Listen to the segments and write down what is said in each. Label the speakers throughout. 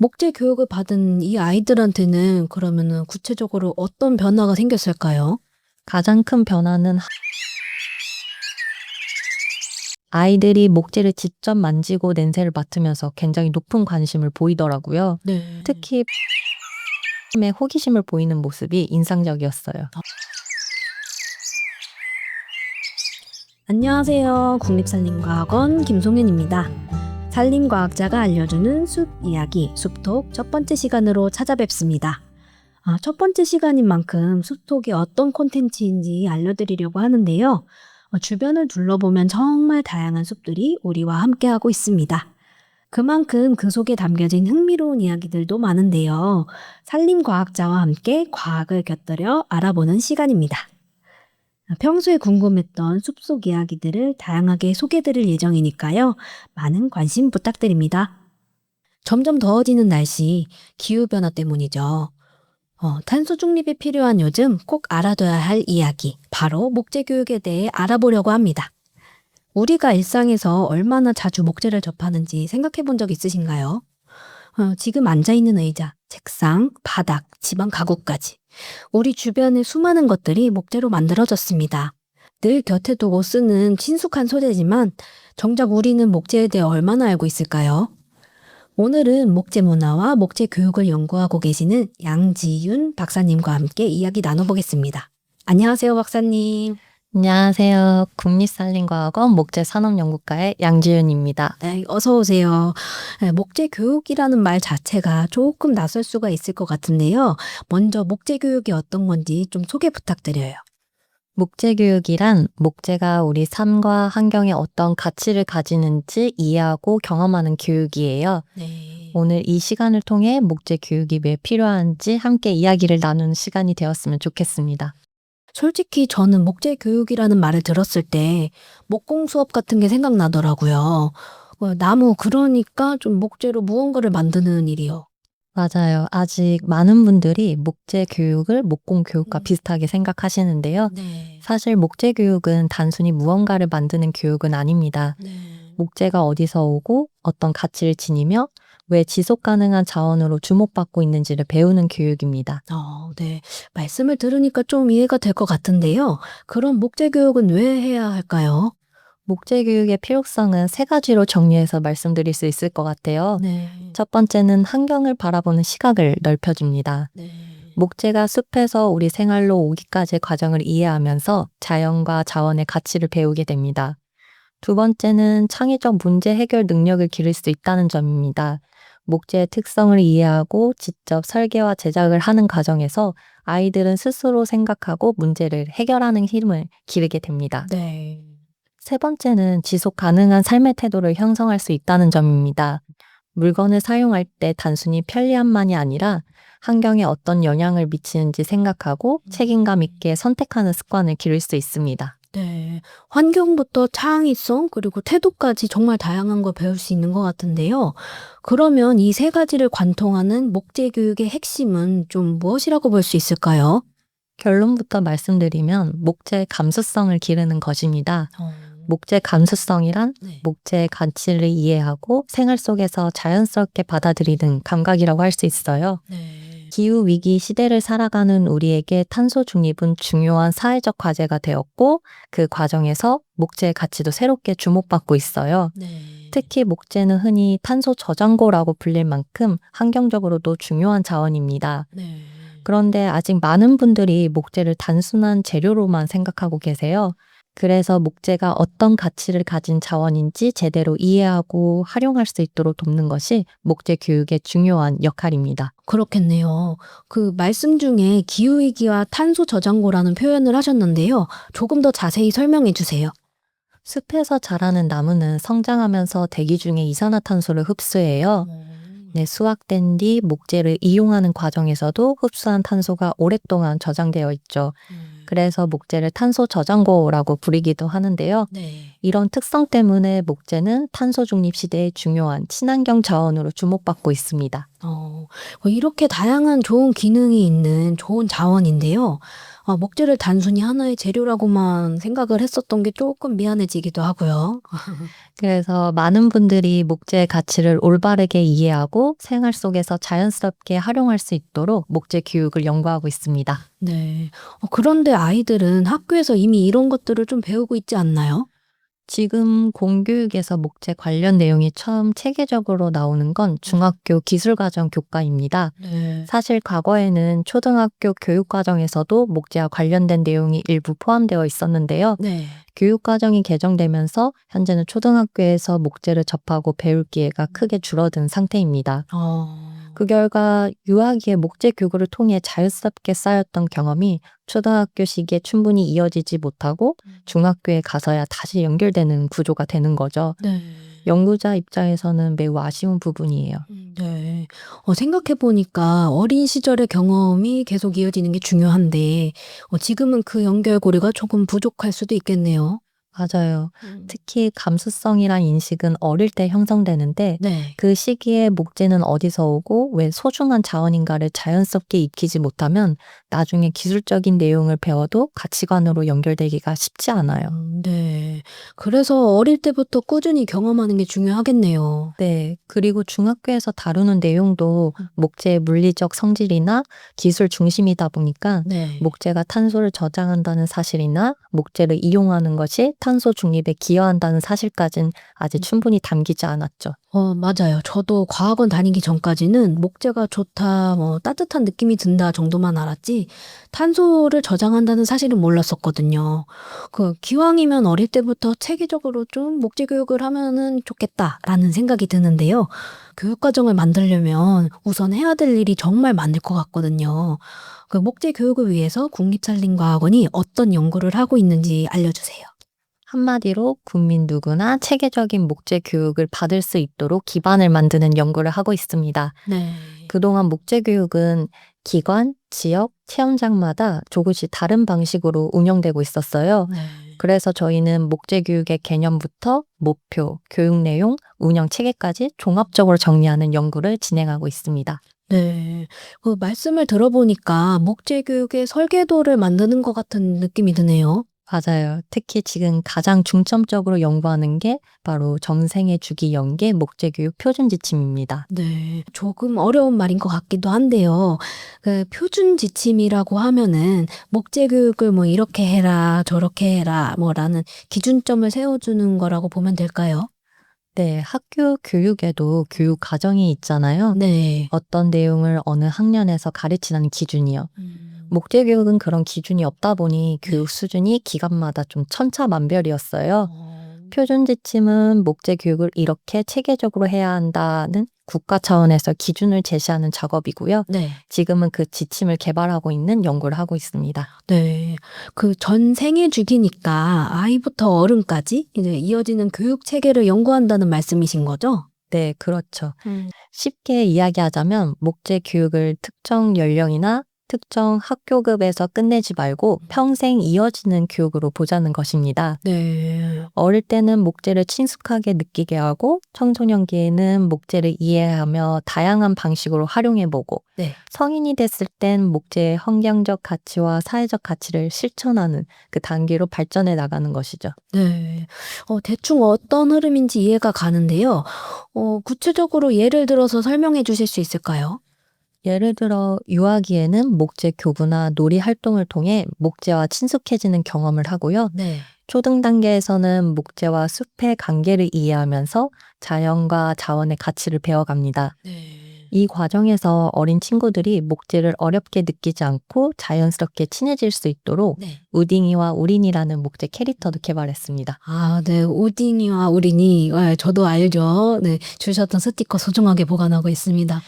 Speaker 1: 목재 교육을 받은 이 아이들한테는 그러면은 구체적으로 어떤 변화가 생겼을까요?
Speaker 2: 가장 큰 변화는 아이들이 목재를 직접 만지고 냄새를 맡으면서 굉장히 높은 관심을 보이더라고요.
Speaker 1: 네.
Speaker 2: 특히 의 호기심을 보이는 모습이 인상적이었어요.
Speaker 1: 안녕하세요. 국립산림과학원 김송윤입니다. 산림과학자가 알려주는 숲 이야기, 숲톡 첫 번째 시간으로 찾아뵙습니다. 첫 번째 시간인 만큼 숲톡이 어떤 콘텐츠인지 알려드리려고 하는데요. 주변을 둘러보면 정말 다양한 숲들이 우리와 함께하고 있습니다. 그만큼 그 속에 담겨진 흥미로운 이야기들도 많은데요. 산림과학자와 함께 과학을 곁들여 알아보는 시간입니다. 평소에 궁금했던 숲속 이야기들을 다양하게 소개드릴 예정이니까요. 많은 관심 부탁드립니다. 점점 더워지는 날씨, 기후변화 때문이죠. 탄소 중립이 필요한 요즘 꼭 알아둬야 할 이야기, 바로 목재 교육에 대해 알아보려고 합니다. 우리가 일상에서 얼마나 자주 목재를 접하는지 생각해 본 적 있으신가요? 지금 앉아있는 의자, 책상, 바닥, 집안 가구까지. 우리 주변의 수많은 것들이 목재로 만들어졌습니다. 늘 곁에 두고 쓰는 친숙한 소재지만 정작 우리는 목재에 대해 얼마나 알고 있을까요? 오늘은 목재 문화와 목재 교육을 연구하고 계시는 양지윤 박사님과 함께 이야기 나눠보겠습니다. 안녕하세요, 박사님.
Speaker 2: 안녕하세요. 국립산림과학원 목재산업연구과의 양지윤입니다.
Speaker 1: 네, 어서 오세요. 목재 교육이라는 말 자체가 조금 낯설 수가 있을 것 같은데요. 먼저 목재 교육이 어떤 건지 좀 소개 부탁드려요.
Speaker 2: 목재 교육이란 목재가 우리 삶과 환경에 어떤 가치를 가지는지 이해하고 경험하는 교육이에요.
Speaker 1: 네.
Speaker 2: 오늘 이 시간을 통해 목재 교육이 왜 필요한지 함께 이야기를 나누는 시간이 되었으면 좋겠습니다.
Speaker 1: 솔직히 저는 목재 교육이라는 말을 들었을 때 목공 수업 같은 게 생각나더라고요. 나무 그러니까 좀 목재로 무언가를 만드는 일이요.
Speaker 2: 맞아요. 아직 많은 분들이 목재 교육을 목공 교육과 비슷하게 생각하시는데요.
Speaker 1: 네.
Speaker 2: 사실 목재 교육은 단순히 무언가를 만드는 교육은 아닙니다.
Speaker 1: 네.
Speaker 2: 목재가 어디서 오고 어떤 가치를 지니며 왜 지속 가능한 자원으로 주목받고 있는지를 배우는 교육입니다.
Speaker 1: 네. 말씀을 들으니까 좀 이해가 될 것 같은데요. 그럼 목재 교육은 왜 해야 할까요?
Speaker 2: 목재 교육의 필요성은 세 가지로 정리해서 말씀드릴 수 있을 것 같아요.
Speaker 1: 네.
Speaker 2: 첫 번째는 환경을 바라보는 시각을 넓혀줍니다.
Speaker 1: 네.
Speaker 2: 목재가 숲에서 우리 생활로 오기까지의 과정을 이해하면서 자연과 자원의 가치를 배우게 됩니다. 두 번째는 창의적 문제 해결 능력을 기를 수 있다는 점입니다. 목재의 특성을 이해하고 직접 설계와 제작을 하는 과정에서 아이들은 스스로 생각하고 문제를 해결하는 힘을 기르게 됩니다.
Speaker 1: 네.
Speaker 2: 세 번째는 지속 가능한 삶의 태도를 형성할 수 있다는 점입니다. 물건을 사용할 때 단순히 편리함만이 아니라 환경에 어떤 영향을 미치는지 생각하고 책임감 있게 선택하는 습관을 기를 수 있습니다.
Speaker 1: 네. 환경부터 창의성 그리고 태도까지 정말 다양한 걸 배울 수 있는 것 같은데요. 그러면 이 세 가지를 관통하는 목재 교육의 핵심은 좀 무엇이라고 볼 수 있을까요?
Speaker 2: 결론부터 말씀드리면 목재의 감수성을 기르는 것입니다.
Speaker 1: 어.
Speaker 2: 목재 감수성이란
Speaker 1: 네.
Speaker 2: 목재의 가치를 이해하고 생활 속에서 자연스럽게 받아들이는 감각이라고 할 수 있어요.
Speaker 1: 네.
Speaker 2: 기후 위기 시대를 살아가는 우리에게 탄소 중립은 중요한 사회적 과제가 되었고 그 과정에서 목재의 가치도 새롭게 주목받고 있어요.
Speaker 1: 네.
Speaker 2: 특히 목재는 흔히 탄소 저장고라고 불릴 만큼 환경적으로도 중요한 자원입니다.
Speaker 1: 네.
Speaker 2: 그런데 아직 많은 분들이 목재를 단순한 재료로만 생각하고 계세요. 그래서 목재가 어떤 가치를 가진 자원인지 제대로 이해하고 활용할 수 있도록 돕는 것이 목재 교육의 중요한 역할입니다.
Speaker 1: 그렇겠네요. 그 말씀 중에 기후위기와 탄소 저장고라는 표현을 하셨는데요. 조금 더 자세히 설명해 주세요.
Speaker 2: 숲에서 자라는 나무는 성장하면서 대기 중에 이산화탄소를 흡수해요. 수확된 뒤 목재를 이용하는 과정에서도 흡수한 탄소가 오랫동안 저장되어 있죠. 그래서 목재를 탄소 저장고라고 부르기도 하는데요.
Speaker 1: 네.
Speaker 2: 이런 특성 때문에 목재는 탄소 중립 시대의 중요한 친환경 자원으로 주목받고 있습니다.
Speaker 1: 이렇게 다양한 좋은 기능이 있는 좋은 자원인데요. 목재를 단순히 하나의 재료라고만 생각을 했었던 게 조금 미안해지기도 하고요.
Speaker 2: 그래서 많은 분들이 목재의 가치를 올바르게 이해하고 생활 속에서 자연스럽게 활용할 수 있도록 목재 교육을 연구하고 있습니다.
Speaker 1: 네. 그런데 아이들은 학교에서 이미 이런 것들을 좀 배우고 있지 않나요?
Speaker 2: 지금 공교육에서 목재 관련 내용이 처음 체계적으로 나오는 건 중학교 기술과정 교과입니다.
Speaker 1: 네.
Speaker 2: 사실 과거에는 초등학교 교육과정에서도 목재와 관련된 내용이 일부 포함되어 있었는데요.
Speaker 1: 네.
Speaker 2: 교육과정이 개정되면서 현재는 초등학교에서 목재를 접하고 배울 기회가 크게 줄어든 상태입니다. 그 결과 유아기의 목재 교육을 통해 자연스럽게 쌓였던 경험이 초등학교 시기에 충분히 이어지지 못하고 중학교에 가서야 다시 연결되는 구조가 되는 거죠.
Speaker 1: 네.
Speaker 2: 연구자 입장에서는 매우 아쉬운 부분이에요.
Speaker 1: 네. 생각해보니까 어린 시절의 경험이 계속 이어지는 게 중요한데, 지금은 그 연결고리가 조금 부족할 수도 있겠네요.
Speaker 2: 맞아요. 특히 감수성이란 인식은 어릴 때 형성되는데
Speaker 1: 네.
Speaker 2: 그 시기에 목재는 어디서 오고 왜 소중한 자원인가를 자연스럽게 익히지 못하면 나중에 기술적인 내용을 배워도 가치관으로 연결되기가 쉽지 않아요.
Speaker 1: 네. 그래서 어릴 때부터 꾸준히 경험하는 게 중요하겠네요.
Speaker 2: 네. 그리고 중학교에서 다루는 내용도 목재의 물리적 성질이나 기술 중심이다 보니까
Speaker 1: 네.
Speaker 2: 목재가 탄소를 저장한다는 사실이나 목재를 이용하는 것이 탄소 중립에 기여한다는 사실까진 아직 충분히 담기지 않았죠.
Speaker 1: 맞아요. 저도 과학원 다니기 전까지는 목재가 좋다, 따뜻한 느낌이 든다 정도만 알았지, 탄소를 저장한다는 사실은 몰랐었거든요. 기왕이면 어릴 때부터 체계적으로 좀 목재 교육을 하면은 좋겠다라는 생각이 드는데요. 교육과정을 만들려면 우선 해야 될 일이 정말 많을 것 같거든요. 목재 교육을 위해서 국립산림과학원이 어떤 연구를 하고 있는지 알려주세요.
Speaker 2: 한마디로 국민 누구나 체계적인 목재 교육을 받을 수 있도록 기반을 만드는 연구를 하고 있습니다.
Speaker 1: 네.
Speaker 2: 그동안 목재 교육은 기관, 지역, 체험장마다 조금씩 다른 방식으로 운영되고 있었어요.
Speaker 1: 네.
Speaker 2: 그래서 저희는 목재 교육의 개념부터 목표, 교육 내용, 운영 체계까지 종합적으로 정리하는 연구를 진행하고 있습니다.
Speaker 1: 네. 말씀을 들어보니까 목재 교육의 설계도를 만드는 것 같은 느낌이 드네요.
Speaker 2: 맞아요. 특히 지금 가장 중점적으로 연구하는 게 바로 정생애 주기 연계 목재 교육 표준 지침입니다.
Speaker 1: 네. 조금 어려운 말인 것 같기도 한데요. 표준 지침이라고 하면은 목재 교육을 이렇게 해라, 저렇게 해라, 라는 기준점을 세워주는 거라고 보면 될까요?
Speaker 2: 네, 학교 교육에도 교육 과정이 있잖아요.
Speaker 1: 네.
Speaker 2: 어떤 내용을 어느 학년에서 가르치는 기준이요. 목재 교육은 그런 기준이 없다 보니 교육 수준이 기관마다 좀 천차만별이었어요. 표준 지침은 목재 교육을 이렇게 체계적으로 해야 한다는 국가 차원에서 기준을 제시하는 작업이고요.
Speaker 1: 네.
Speaker 2: 지금은 그 지침을 개발하고 있는 연구를 하고 있습니다.
Speaker 1: 네. 전 생애 주기니까 아이부터 어른까지 이제 이어지는 교육 체계를 연구한다는 말씀이신 거죠?
Speaker 2: 네, 그렇죠. 쉽게 이야기하자면 목재 교육을 특정 연령이나 특정 학교급에서 끝내지 말고 평생 이어지는 교육으로 보자는 것입니다.
Speaker 1: 네.
Speaker 2: 어릴 때는 목재를 친숙하게 느끼게 하고 청소년기에는 목재를 이해하며 다양한 방식으로 활용해보고
Speaker 1: 네.
Speaker 2: 성인이 됐을 땐 목재의 환경적 가치와 사회적 가치를 실천하는 그 단계로 발전해 나가는 것이죠.
Speaker 1: 네. 대충 어떤 흐름인지 이해가 가는데요. 구체적으로 예를 들어서 설명해 주실 수 있을까요?
Speaker 2: 예를 들어 유아기에는 목재 교구나 놀이 활동을 통해 목재와 친숙해지는 경험을 하고요.
Speaker 1: 네.
Speaker 2: 초등 단계에서는 목재와 숲의 관계를 이해하면서 자연과 자원의 가치를 배워갑니다.
Speaker 1: 네.
Speaker 2: 이 과정에서 어린 친구들이 목재를 어렵게 느끼지 않고 자연스럽게 친해질 수 있도록
Speaker 1: 네.
Speaker 2: 우딩이와 우린이라는 목재 캐릭터도 개발했습니다.
Speaker 1: 아, 네. 우딩이와 우린이, 저도 알죠. 네. 주셨던 스티커 소중하게 보관하고 있습니다.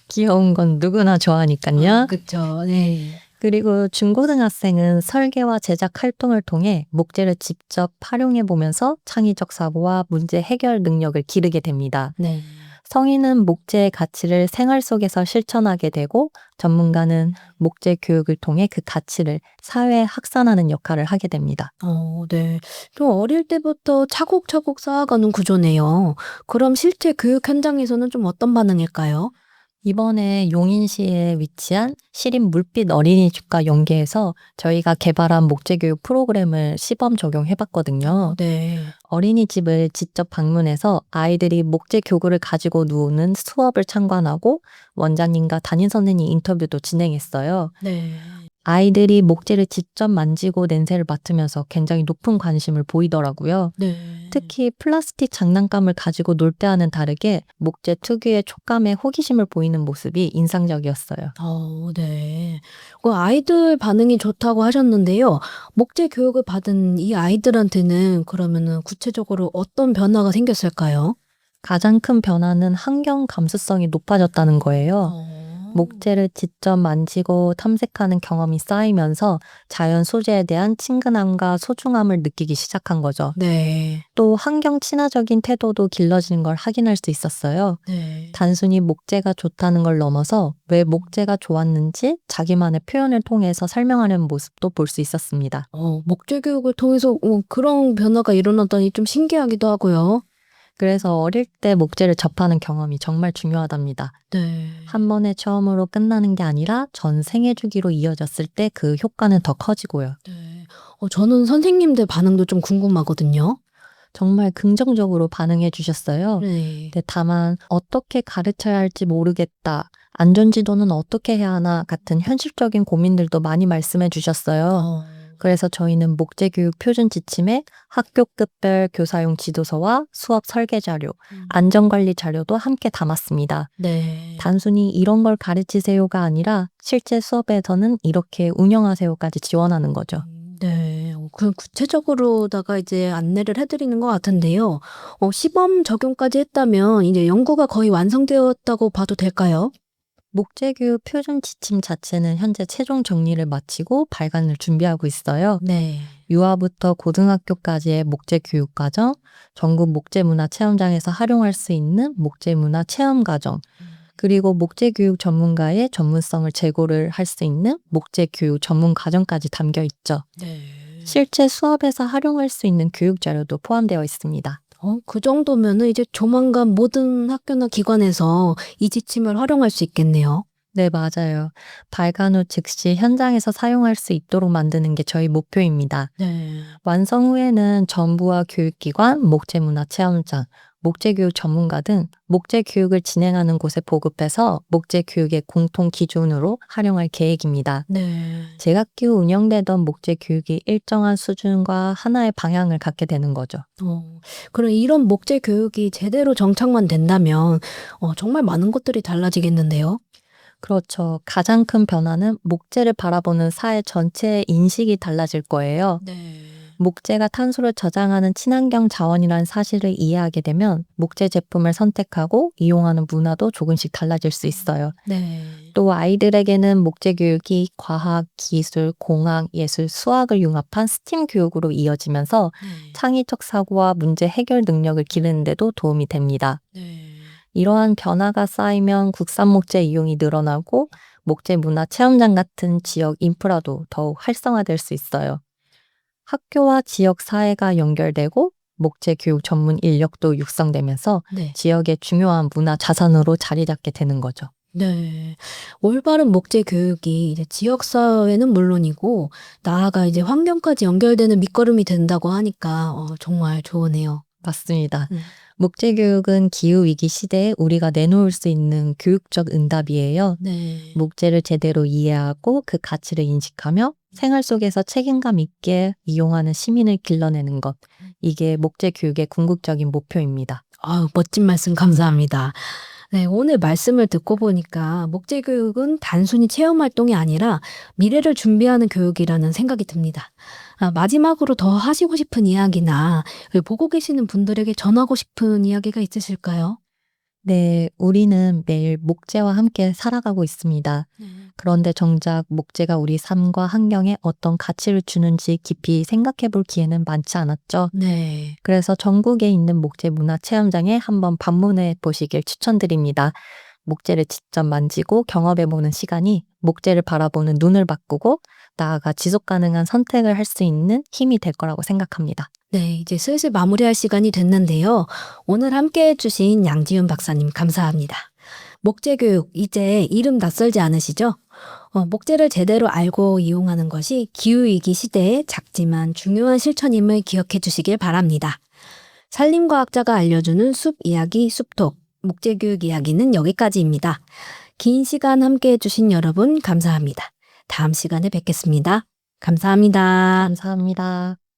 Speaker 2: 귀여운 건 누구나 좋아하니까요.
Speaker 1: 그쵸. 네.
Speaker 2: 그리고 중고등학생은 설계와 제작 활동을 통해 목재를 직접 활용해 보면서 창의적 사고와 문제 해결 능력을 기르게 됩니다.
Speaker 1: 네.
Speaker 2: 성인은 목재의 가치를 생활 속에서 실천하게 되고 전문가는 목재 교육을 통해 그 가치를 사회에 확산하는 역할을 하게 됩니다.
Speaker 1: 네. 좀 어릴 때부터 차곡차곡 쌓아가는 구조네요. 그럼 실제 교육 현장에서는 좀 어떤 반응일까요?
Speaker 2: 이번에 용인시에 위치한 시립 물빛 어린이집과 연계해서 저희가 개발한 목재교육 프로그램을 시범 적용해봤거든요.
Speaker 1: 네.
Speaker 2: 어린이집을 직접 방문해서 아이들이 목재 교구를 가지고 노는 수업을 참관하고 원장님과 담임선생님 인터뷰도 진행했어요.
Speaker 1: 네.
Speaker 2: 아이들이 목재를 직접 만지고 냄새를 맡으면서 굉장히 높은 관심을 보이더라고요.
Speaker 1: 네.
Speaker 2: 특히 플라스틱 장난감을 가지고 놀 때와는 다르게 목재 특유의 촉감에 호기심을 보이는 모습이 인상적이었어요.
Speaker 1: 네. 그 아이들 반응이 좋다고 하셨는데요. 목재 교육을 받은 이 아이들한테는 그러면은 구체적으로 어떤 변화가 생겼을까요?
Speaker 2: 가장 큰 변화는 환경 감수성이 높아졌다는 거예요. 목재를 직접 만지고 탐색하는 경험이 쌓이면서 자연 소재에 대한 친근함과 소중함을 느끼기 시작한 거죠.
Speaker 1: 네.
Speaker 2: 또 환경 친화적인 태도도 길러지는 걸 확인할 수 있었어요.
Speaker 1: 네.
Speaker 2: 단순히 목재가 좋다는 걸 넘어서 왜 목재가 좋았는지 자기만의 표현을 통해서 설명하는 모습도 볼 수 있었습니다.
Speaker 1: 목재 교육을 통해서 그런 변화가 일어났다니 좀 신기하기도 하고요.
Speaker 2: 그래서 어릴 때 목재를 접하는 경험이 정말 중요하답니다.
Speaker 1: 네.
Speaker 2: 한 번의 처음으로 끝나는 게 아니라 전 생애 주기로 이어졌을 때 그 효과는 더 커지고요.
Speaker 1: 네. 저는 선생님들 반응도 좀 궁금하거든요.
Speaker 2: 정말 긍정적으로 반응해 주셨어요.
Speaker 1: 네.
Speaker 2: 근데 다만 어떻게 가르쳐야 할지 모르겠다. 안전지도는 어떻게 해야 하나 같은 현실적인 고민들도 많이 말씀해 주셨어요. 그래서 저희는 목재교육 표준 지침에 학교급별 교사용 지도서와 수업 설계 자료, 안전관리 자료도 함께 담았습니다.
Speaker 1: 네.
Speaker 2: 단순히 이런 걸 가르치세요가 아니라 실제 수업에서는 이렇게 운영하세요까지 지원하는 거죠.
Speaker 1: 네. 그 구체적으로다가 이제 안내를 해드리는 것 같은데요. 시범 적용까지 했다면 이제 연구가 거의 완성되었다고 봐도 될까요?
Speaker 2: 목재교육 표준 지침 자체는 현재 최종 정리를 마치고 발간을 준비하고 있어요.
Speaker 1: 네.
Speaker 2: 유아부터 고등학교까지의 목재교육 과정, 전국 목재문화체험장에서 활용할 수 있는 목재문화 체험과정, 그리고 목재교육 전문가의 전문성을 제고를 할 수 있는 목재교육 전문과정까지 담겨 있죠.
Speaker 1: 네.
Speaker 2: 실제 수업에서 활용할 수 있는 교육 자료도 포함되어 있습니다.
Speaker 1: 그 정도면은 이제 조만간 모든 학교나 기관에서 이 지침을 활용할 수 있겠네요.
Speaker 2: 네, 맞아요. 발간 후 즉시 현장에서 사용할 수 있도록 만드는 게 저희 목표입니다.
Speaker 1: 네.
Speaker 2: 완성 후에는 정부와 교육기관, 목재문화체험장, 목재교육 전문가 등 목재교육을 진행하는 곳에 보급해서 목재교육의 공통 기준으로 활용할 계획입니다.
Speaker 1: 네.
Speaker 2: 제각기 운영되던 목재교육이 일정한 수준과 하나의 방향을 갖게 되는 거죠.
Speaker 1: 그럼 이런 목재 교육이 제대로 정착만 된다면 정말 많은 것들이 달라지겠는데요.
Speaker 2: 그렇죠. 가장 큰 변화는 목재를 바라보는 사회 전체의 인식이 달라질 거예요.
Speaker 1: 네.
Speaker 2: 목재가 탄소를 저장하는 친환경 자원이라는 사실을 이해하게 되면 목재 제품을 선택하고 이용하는 문화도 조금씩 달라질 수 있어요.
Speaker 1: 네.
Speaker 2: 또 아이들에게는 목재 교육이 과학, 기술, 공학, 예술, 수학을 융합한 스팀 교육으로 이어지면서 창의적 사고와 문제 해결 능력을 기르는 데도 도움이 됩니다.
Speaker 1: 네.
Speaker 2: 이러한 변화가 쌓이면 국산 목재 이용이 늘어나고 목재 문화 체험장 같은 지역 인프라도 더욱 활성화될 수 있어요. 학교와 지역 사회가 연결되고 목재 교육 전문 인력도 육성되면서
Speaker 1: 네.
Speaker 2: 지역의 중요한 문화 자산으로 자리 잡게 되는 거죠.
Speaker 1: 네. 올바른 목재 교육이 이제 지역 사회는 물론이고 나아가 이제 환경까지 연결되는 밑거름이 된다고 하니까 정말 좋으네요.
Speaker 2: 맞습니다. 목재 교육은 기후 위기 시대에 우리가 내놓을 수 있는 교육적 응답이에요.
Speaker 1: 네.
Speaker 2: 목재를 제대로 이해하고 그 가치를 인식하며 생활 속에서 책임감 있게 이용하는 시민을 길러내는 것. 이게 목재 교육의 궁극적인 목표입니다.
Speaker 1: 멋진 말씀 감사합니다. 네, 오늘 말씀을 듣고 보니까 목재 교육은 단순히 체험 활동이 아니라 미래를 준비하는 교육이라는 생각이 듭니다. 마지막으로 더 하시고 싶은 이야기나 보고 계시는 분들에게 전하고 싶은 이야기가 있으실까요?
Speaker 2: 네, 우리는 매일 목재와 함께 살아가고 있습니다. 그런데 정작 목재가 우리 삶과 환경에 어떤 가치를 주는지 깊이 생각해 볼 기회는 많지 않았죠.
Speaker 1: 네.
Speaker 2: 그래서 전국에 있는 목재 문화 체험장에 한번 방문해 보시길 추천드립니다. 목재를 직접 만지고 경험해 보는 시간이 목재를 바라보는 눈을 바꾸고 나아가 지속 가능한 선택을 할 수 있는 힘이 될 거라고 생각합니다.
Speaker 1: 네, 이제 슬슬 마무리할 시간이 됐는데요. 오늘 함께 해주신 양지윤 박사님 감사합니다. 목재 교육, 이제 이름 낯설지 않으시죠? 목재를 제대로 알고 이용하는 것이 기후위기 시대의 작지만 중요한 실천임을 기억해 주시길 바랍니다. 산림과학자가 알려주는 숲 이야기 숲톡, 목재 교육 이야기는 여기까지입니다. 긴 시간 함께 해주신 여러분 감사합니다. 다음 시간에 뵙겠습니다. 감사합니다.
Speaker 2: 감사합니다.